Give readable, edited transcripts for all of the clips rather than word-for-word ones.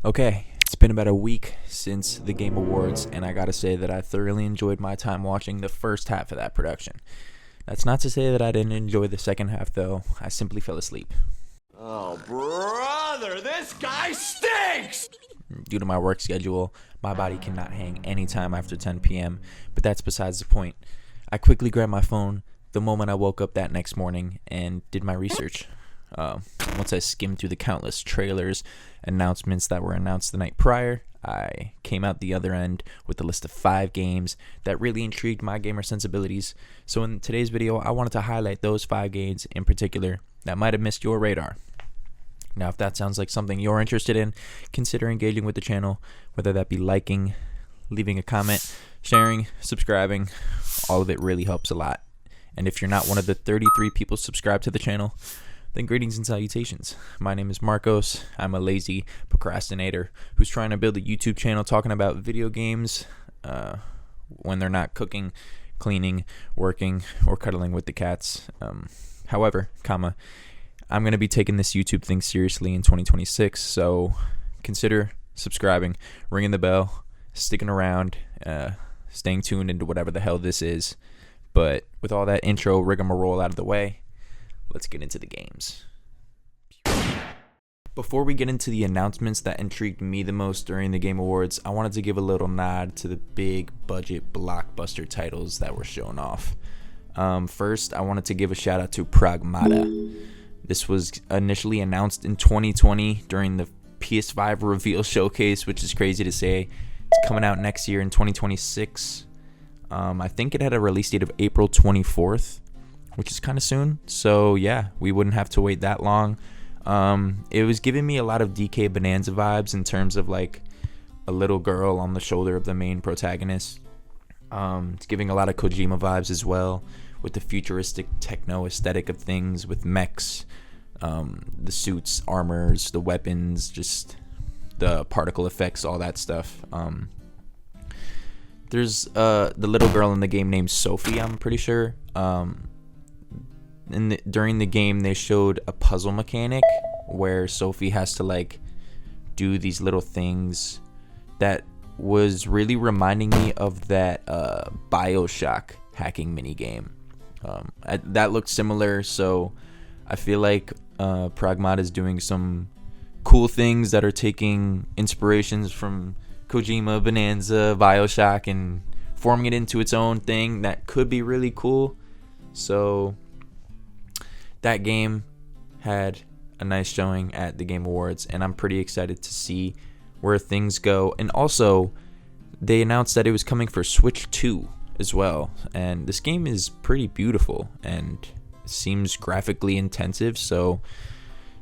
Okay, it's been about a week since the Game Awards, and I gotta say that I thoroughly enjoyed my time watching the first half of that production. That's not to say that I didn't enjoy the second half, though. I simply fell asleep. Oh, brother, this guy stinks! Due to my work schedule, my body cannot hang anytime after 10 p.m., but that's besides the point. I quickly grabbed my phone the moment I woke up that next morning and did my research. Once I skimmed through the countless trailers, announcements that were announced the night prior, I came out the other end with a list of 5 games that really intrigued my gamer sensibilities. So in today's video, I wanted to highlight those 5 games in particular that might have missed your radar. Now, if that sounds like something you're interested in, consider engaging with the channel, whether that be liking, leaving a comment, sharing, subscribing. All of it really helps a lot. And if you're not one of the 33 people subscribed to the channel, then greetings and salutations. My name is Marcos. I'm a lazy procrastinator who's trying to build a YouTube channel talking about video games when they're not cooking, cleaning, working, or cuddling with the cats. However, I'm going to be taking this YouTube thing seriously in 2026, so consider subscribing, ringing the bell, sticking around, staying tuned into whatever the hell this is. But with all that intro rigmarole out of the way, let's get into the games. Before we get into the announcements that intrigued me the most during the Game Awards, I wanted to give a little nod to the big budget blockbuster titles that were shown off. First, I wanted to give a shout out to Pragmata. This was initially announced in 2020 during the PS5 reveal showcase, which is crazy to say. It's coming out next year in 2026. I think it had a release date of April 24th, which is kind of soon. So yeah, we wouldn't have to wait that long. It was giving me a lot of DK Bonanza vibes in terms of like a little girl on the shoulder of the main protagonist. It's giving a lot of Kojima vibes as well, with the futuristic techno aesthetic of things, with mechs, the suits, armors, the weapons, just the particle effects, all that stuff. There's the little girl in the game named Sophie, I'm pretty sure. During the game, they showed a puzzle mechanic where Sophie has to like do these little things that was really reminding me of that BioShock hacking minigame. That looked similar, so I feel like Pragmata is doing some cool things that are taking inspirations from Kojima, Bonanza, BioShock, and forming it into its own thing that could be really cool. So that game had a nice showing at the Game Awards, and I'm pretty excited to see where things go. And also, they announced that it was coming for Switch 2 as well, and this game is pretty beautiful and seems graphically intensive, so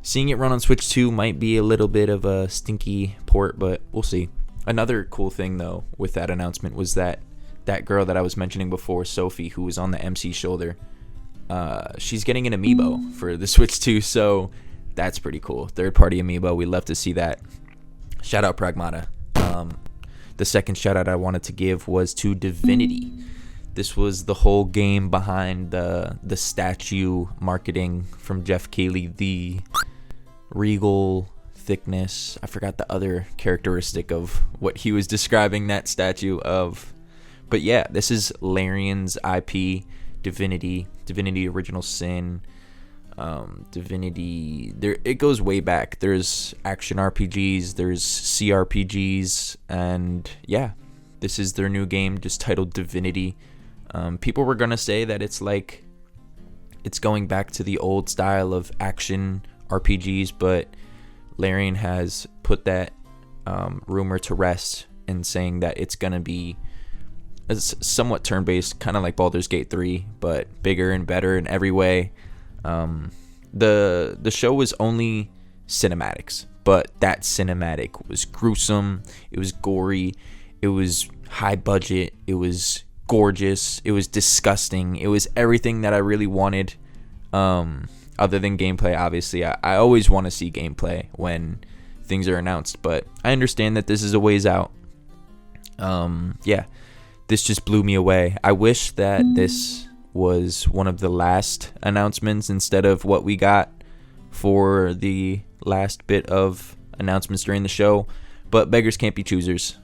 seeing it run on Switch 2 might be a little bit of a stinky port, but we'll see. Another cool thing though with that announcement was that girl that I was mentioning before, Sophie, who was on the MC shoulder, she's getting an amiibo for the Switch 2, so that's pretty cool. Third-party amiibo, we love to see that. Shout out Pragmata. The second shout out I wanted to give was to Divinity. This was the whole game behind the statue marketing from Jeff Keighley, the regal thickness. I forgot the other characteristic of what he was describing that statue of. But yeah, this is Larian's IP, Divinity Original Sin, Divinity. It goes way back. There's action RPGs, there's CRPGs, and yeah, this is their new game just titled Divinity. People were gonna say that it's going back to the old style of action RPGs, but Larian has put that rumor to rest in saying that it's gonna be somewhat turn-based, kind of like Baldur's Gate 3, but bigger and better in every way. The show was only cinematics, but that cinematic was gruesome, it was gory, it was high budget, it was gorgeous, it was disgusting, it was everything that I really wanted, other than gameplay. Obviously, I always want to see gameplay when things are announced, but I understand that this is a ways out. Yeah, this just blew me away. I wish that this was one of the last announcements instead of what we got for the last bit of announcements during the show, but beggars can't be choosers.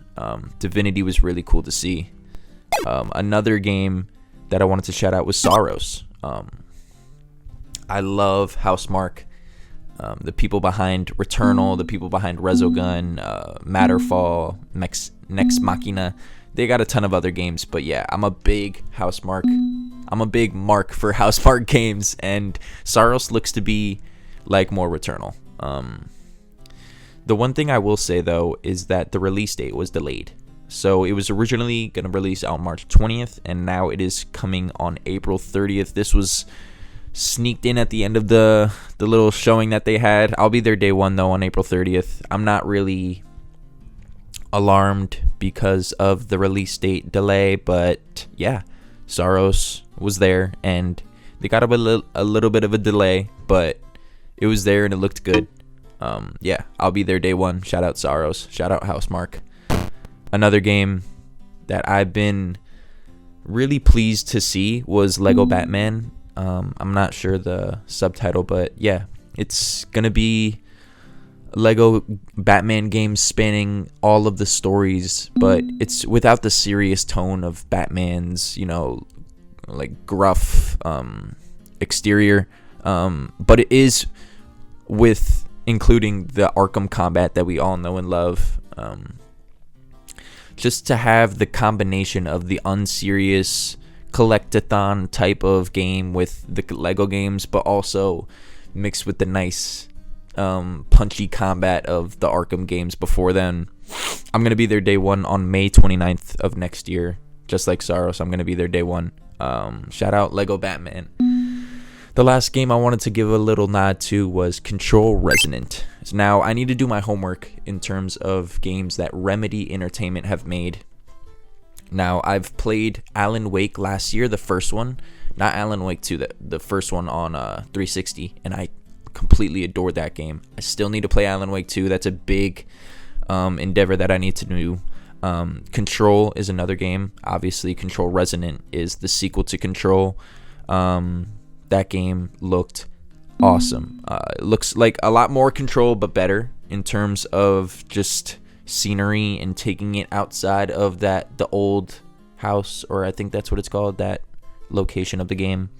Divinity was really cool to see. Another game that I wanted to shout out was Saros. I love Housemarque. The people behind Returnal, the people behind Resogun, Matterfall, Nex Machina. They got a ton of other games, but yeah, I'm a big Housemarque. I'm a big mark for Housemarque games, and Saros looks to be like more Returnal. The one thing I will say, though, is that the release date was delayed. So it was originally going to release on March 20th, and now it is coming on April 30th. This was sneaked in at the end of the little showing that they had. I'll be there day one, though, on April 30th. I'm not really alarmed because of the release date delay, but yeah, Saros was there, and they got a little bit of a delay, but it was there and it looked good. Yeah, I'll be there day one. Shout out Saros. Shout out Housemarque. Another game that I've been really pleased to see was Lego Batman. I'm not sure the subtitle, but yeah, it's gonna be Lego Batman game spanning all of the stories, but it's without the serious tone of Batman's, like gruff exterior. But it is with including the Arkham combat that we all know and love. Just to have the combination of the unserious collectathon type of game with the Lego games, but also mixed with the nice punchy combat of the Arkham games before then. I'm going to be there day one on May 29th of next year. Just like Saros, I'm going to be there day one. Shout out Lego Batman. The last game I wanted to give a little nod to was Control Resonant. Now, I need to do my homework in terms of games that Remedy Entertainment have made. Now, I've played Alan Wake last year, the first one. Not Alan Wake 2, the first one on 360, and I completely adored that game. I still need to play Alan Wake 2. That's a big endeavor that I need to do. Control is another game. Obviously, Control Resonant is the sequel to Control. That game looked awesome. It looks like a lot more Control, but better in terms of just scenery and taking it outside of the old house, or I think that's what it's called, that location of the game.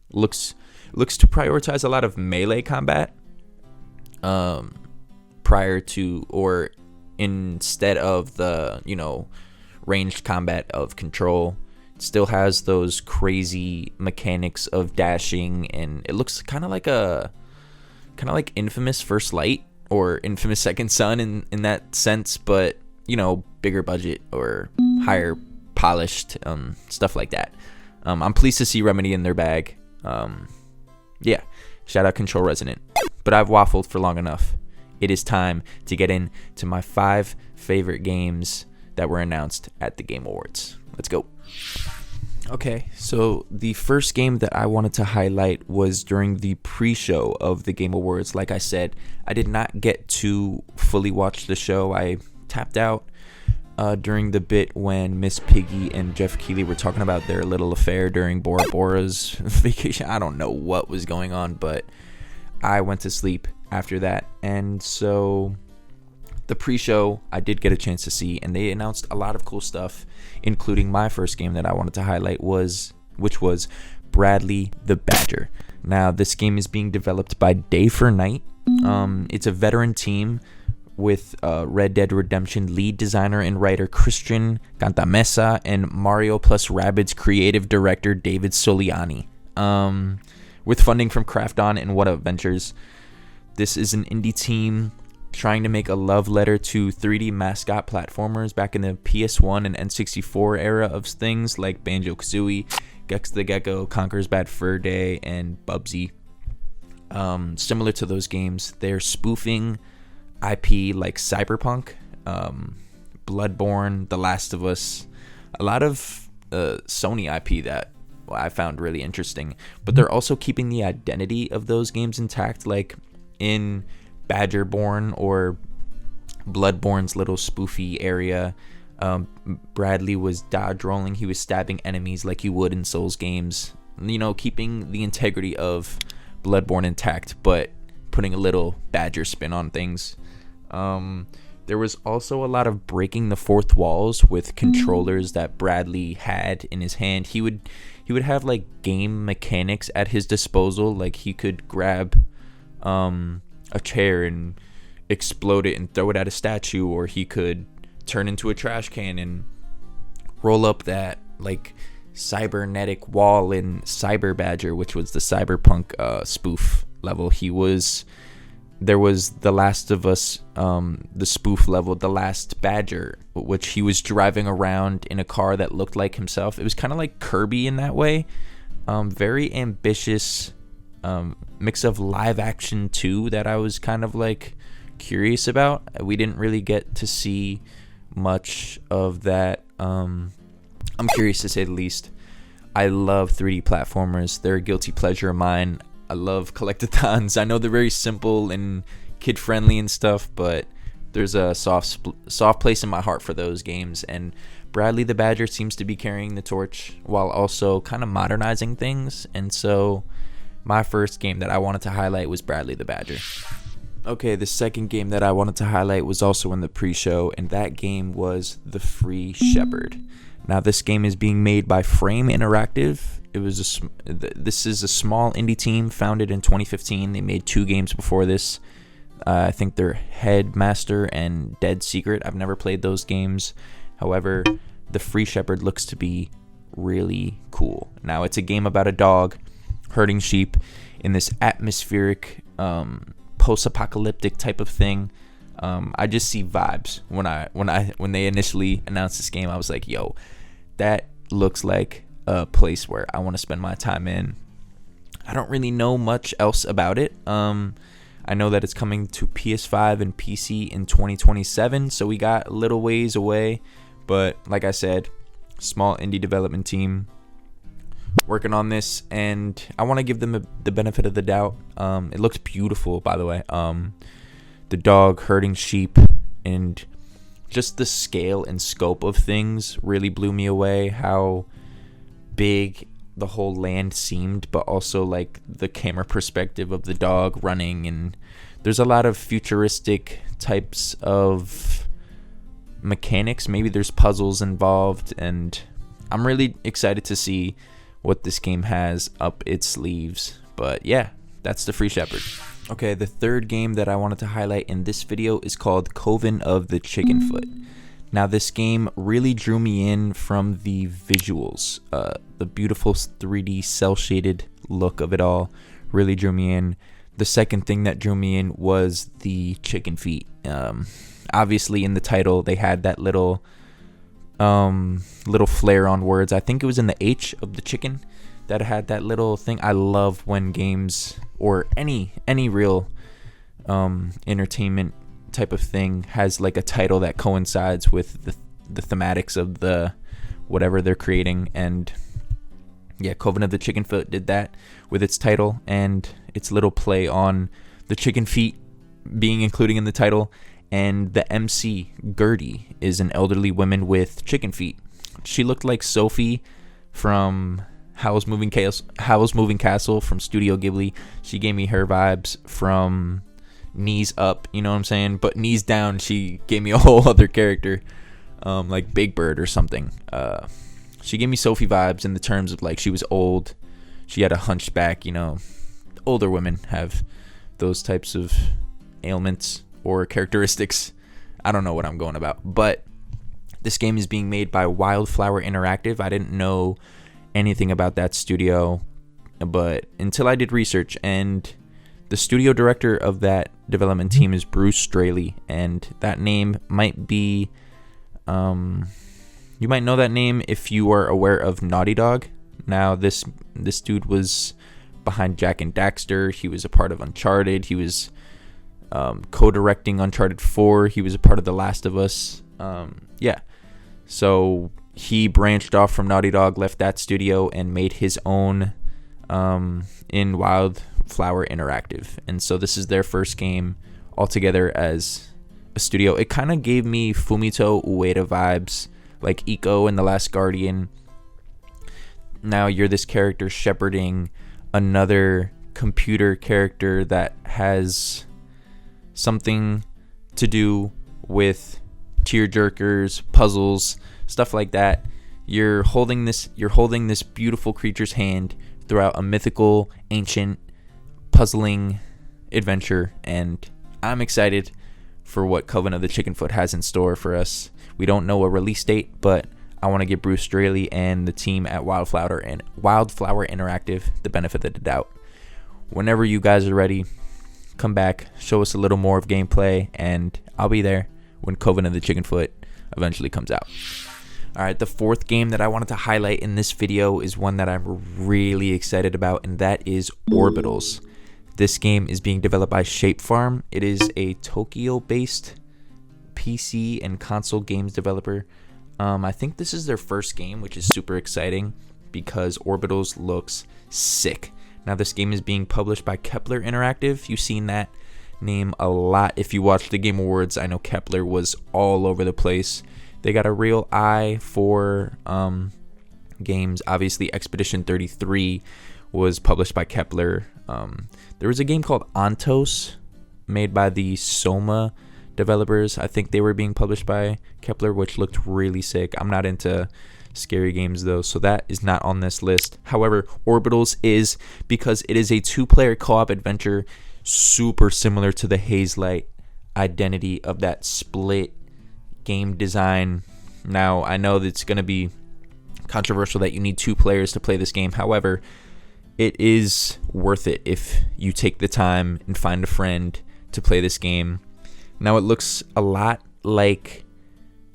Looks to prioritize a lot of melee combat prior to, or instead of the ranged combat of Control. It still has those crazy mechanics of dashing, and it looks kind of like Infamous First Light or Infamous Second Son in that sense, but bigger budget or higher polished stuff like that. I'm pleased to see Remedy in their bag. Yeah, shout out Control Resonant. But I've waffled for long enough. It is time to get into my 5 favorite games that were announced at the Game Awards. Let's go. Okay, so the first game that I wanted to highlight was during the pre-show of the Game Awards. Like I said, I did not get to fully watch the show. I tapped out during the bit when Miss Piggy and Jeff Keighley were talking about their little affair during Bora Bora's vacation. I don't know what was going on, but I went to sleep after that. And so the pre-show I did get a chance to see, and they announced a lot of cool stuff, including my first game that I wanted to highlight, which was Bradley the Badger. Now, this game is being developed by Day for Night. It's a veteran team with Red Dead Redemption lead designer and writer Christian Cantamessa and Mario plus Rabbids creative director David Soliani. With funding from Krafton and What Up Ventures, this is an indie team trying to make a love letter to 3D mascot platformers back in the PS1 and N64 era of things like Banjo-Kazooie, Gex the Gecko, Conker's Bad Fur Day, and Bubsy. Similar to those games, they're spoofing IP like Cyberpunk, Bloodborne, The Last of Us, a lot of Sony IP that I found really interesting. But they're also keeping the identity of those games intact, like in Badgerborn or Bloodborne's little spoofy area. Bradley was dodge rolling. He was stabbing enemies like you would in Souls games. Keeping the integrity of Bloodborne intact, but putting a little Badger spin on things. There was also a lot of breaking the fourth walls with controllers that Bradley had in his hand. He would have like game mechanics at his disposal. Like he could grab a chair and explode it and throw it at a statue, or he could turn into a trash can and roll up that like cybernetic wall in Cyber Badger, which was the cyberpunk spoof level. There was The Last of Us, the spoof level, The Last Badger, which he was driving around in a car that looked like himself. It was kind of like Kirby in that way. Very ambitious mix of live action too that I was kind of like curious about. We didn't really get to see much of that. I'm curious to say the least. I love 3D platformers. They're a guilty pleasure of mine. I love collectathons. I know they're very simple and kid friendly and stuff, but there's a soft place in my heart for those games, and Bradley the Badger seems to be carrying the torch while also kind of modernizing things. And so my first game that I wanted to highlight was Bradley the Badger. Okay, the second game that I wanted to highlight was also in the pre-show, and that game was The Free Shepherd. Now, this game is being made by Frame Interactive. This is a small indie team founded in 2015. They made 2 games before this. I think they're Headmaster and Dead Secret. I've never played those games. However, The Free Shepherd looks to be really cool. Now, it's a game about a dog herding sheep in this atmospheric, post-apocalyptic type of thing. I just see vibes when they initially announced this game. I was like, yo, that looks like a place where I want to spend my time in. I don't really know much else about it. I know that it's coming to PS5 and PC in 2027, so we got a little ways away. But like I said, small indie development team working on this, and I want to give them the benefit of the doubt. It looks beautiful, by the way. The dog herding sheep and just the scale and scope of things really blew me away. How big the whole land seemed, but also like the camera perspective of the dog running, and there's a lot of futuristic types of mechanics. Maybe there's puzzles involved, and I'm really excited to see what this game has up its sleeves. But yeah, that's The Free Shepherd. Okay, the third game that I wanted to highlight in this video is called Coven of the Chickenfoot. Now, this game really drew me in from the visuals. The beautiful 3D cel-shaded look of it all really drew me in. The second thing that drew me in was the chicken feet. Obviously, in the title, they had that little flair on words. I think it was in the H of the chicken that had that little thing. I love when games or any real entertainment type of thing has like a title that coincides with the thematics of the whatever they're creating. And yeah, Coven of the Chickenfoot did that with its title and its little play on the chicken feet being included in the title. And the MC, Gertie, is an elderly woman with chicken feet. She looked like Sophie from Howl's Moving Castle from Studio Ghibli. She gave me her vibes from Knees Up, you know what I'm saying? But Knees Down, she gave me a whole other character, like Big Bird or something. She gave me Sophie vibes in the terms of like she was old. She had a hunchback, you know. Older women have those types of ailments or characteristics. I don't know what I'm going about. But this game is being made by Wildflower Interactive. I didn't know anything about that studio, but until I did research, and the studio director of that development team is Bruce Straley, and that name might be you might know that name if you are aware of Naughty Dog. Now this dude was behind Jak and Daxter. He was a part of Uncharted. He was co-directing Uncharted 4. He was a part of The Last of Us. So he branched off from Naughty Dog, left that studio, and made his own in Wildflower Interactive. And so this is their first game altogether as a studio. It kind of gave me Fumito Ueda vibes, like Ico in The Last Guardian. Now you're this character shepherding another computer character that has something to do with tear jerkers, puzzles, stuff like that. You're holding this beautiful creature's hand throughout a mythical, ancient, puzzling adventure, and I'm excited for what Coven of the Chickenfoot has in store for us. We don't know a release date, but I want to give Bruce Straley and the team at Wildflower Interactive the benefit of the doubt. Whenever you guys are ready, come back, show us a little more of gameplay, and I'll be there when Coven of the Chickenfoot eventually comes out. Alright, the fourth game that I wanted to highlight in this video is one that I'm really excited about, and that is Orbitals. This game is being developed by Shape Farm. It is a Tokyo-based PC and console games developer. I think this is their first game, which is super exciting because Orbitals looks sick. Now, this game is being published by Kepler Interactive. You've seen that name a lot if you watched the Game Awards. I know Kepler was all over the place. They got a real eye for games. Obviously, Expedition 33 was published by Kepler. There was a game called Ontos made by the Soma developers. I think they were being published by Kepler, which looked really sick. I'm not into scary games though, so that is not on this list. However, Orbitals is, because it is a 2-player co-op adventure, super similar to the Hazelight identity of that split game design. Now, I know that it's going to be controversial that you need 2 players to play this game. However, it is worth it if you take the time and find a friend to play this game. Now, it looks a lot like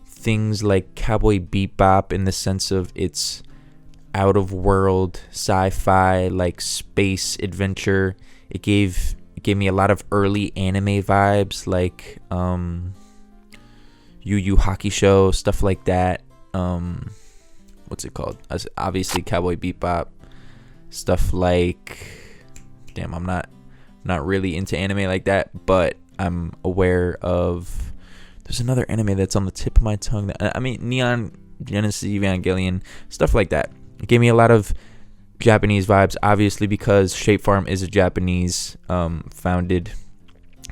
things like Cowboy Bebop in the sense of it's out-of-world sci-fi, like space adventure. It gave me a lot of early anime vibes, like Yu Yu Hakusho, stuff like that. What's it called? Obviously, Cowboy Bebop. Stuff like, damn, I'm not really into anime like that, but I'm aware of. There's another anime that's on the tip of my tongue. Neon Genesis Evangelion, stuff like that. It gave me a lot of Japanese vibes, obviously, because Shape Farm is a Japanese founded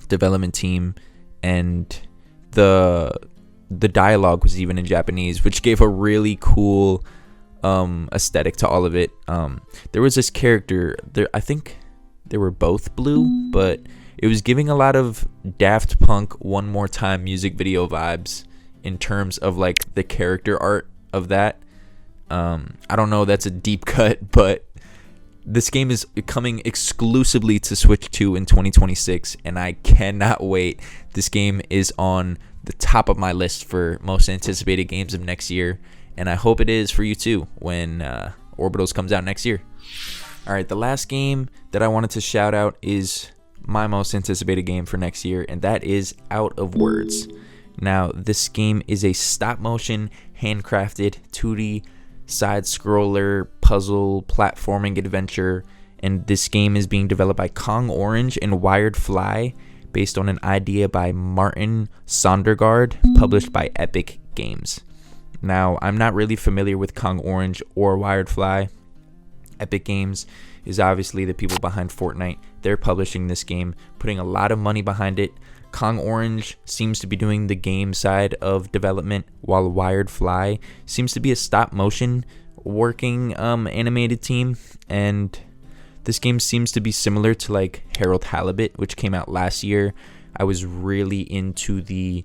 development team, and the dialogue was even in Japanese, which gave a really cool aesthetic to all of it. There was this character there, I think they were both blue, but it was giving a lot of Daft Punk One More Time music video vibes in terms of like the character art of that. I don't know, that's a deep cut, but this game is coming exclusively to Switch 2 in 2026, and I cannot wait. This game is on the top of my list for most anticipated games of next year, and I hope it is for you too when Orbitals comes out next year. Alright, the last game that I wanted to shout out is my most anticipated game for next year, and that is Out of Words. Now, this game is a stop-motion, handcrafted 2D side-scroller puzzle platforming adventure, and this game is being developed by Kong Orange and Wired Fly, based on an idea by Martin Sondergaard, published by Epic Games. Now, I'm not really familiar with Kong Orange or Wired Fly. Epic Games is obviously the people behind Fortnite. They're publishing this game, putting a lot of money behind it. Kong Orange seems to be doing the game side of development, while Wired Fly seems to be a stop-motion working animated team. And this game seems to be similar to like Harold Halibut, which came out last year. I was really into the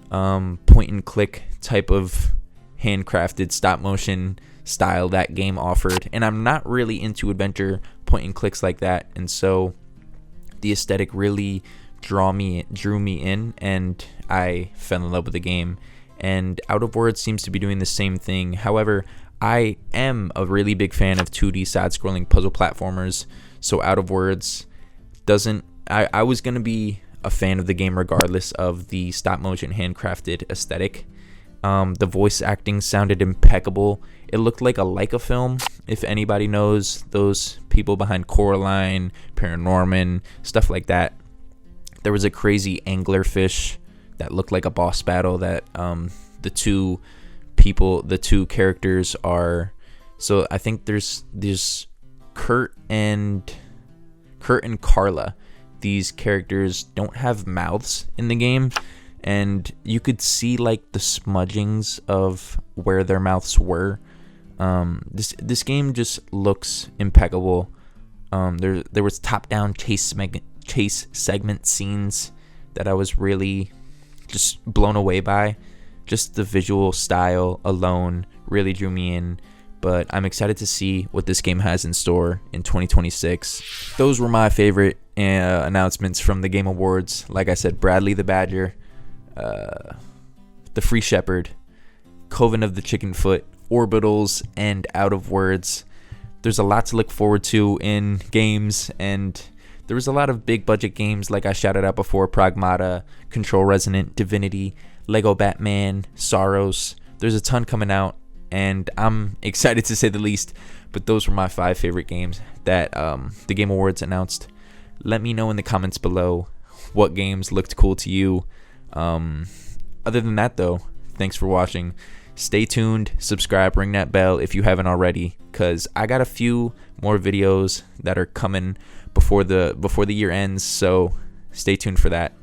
point-and-click type of handcrafted stop-motion style that game offered, and I'm not really into adventure point and clicks like that, and so the aesthetic really drew me in, and I fell in love with the game. And Out of Words seems to be doing the same thing. However, I am a really big fan of 2D side-scrolling puzzle platformers, so Out of Words doesn't. I was gonna be a fan of the game regardless of the stop-motion handcrafted aesthetic. The voice acting sounded impeccable. It looked like a Leica film, if anybody knows those people behind Coraline, Paranorman, stuff like that. There was a crazy anglerfish that looked like a boss battle that the two characters are. So I think there's Kurt and Carla. These characters don't have mouths in the game, and you could see like the smudgings of where their mouths were. This game just looks impeccable. There was top-down chase segment scenes that I was really just blown away by. Just the visual style alone really drew me in. But I'm excited to see what this game has in store in 2026. Those were my favorite announcements from the Game Awards. Like I said, Bradley the Badger, the Free Shepherd, Coven of the Chickenfoot, Orbitals, and Out of Words. There's a lot to look forward to in games, and there was a lot of big budget games like I shouted out before: Pragmata, Control Resonant, Divinity, Lego Batman, Saros. There's a ton coming out, and I'm excited to say the least. But those were my 5 favorite games that the Game Awards announced. Let me know in the comments below what games looked cool to you. Other than that, though, thanks for watching. Stay tuned, subscribe, ring that bell if you haven't already, because I got a few more videos that are coming before the year ends, so stay tuned for that.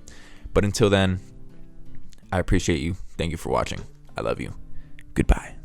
But until then, I appreciate you. Thank you for watching. I love you. Goodbye.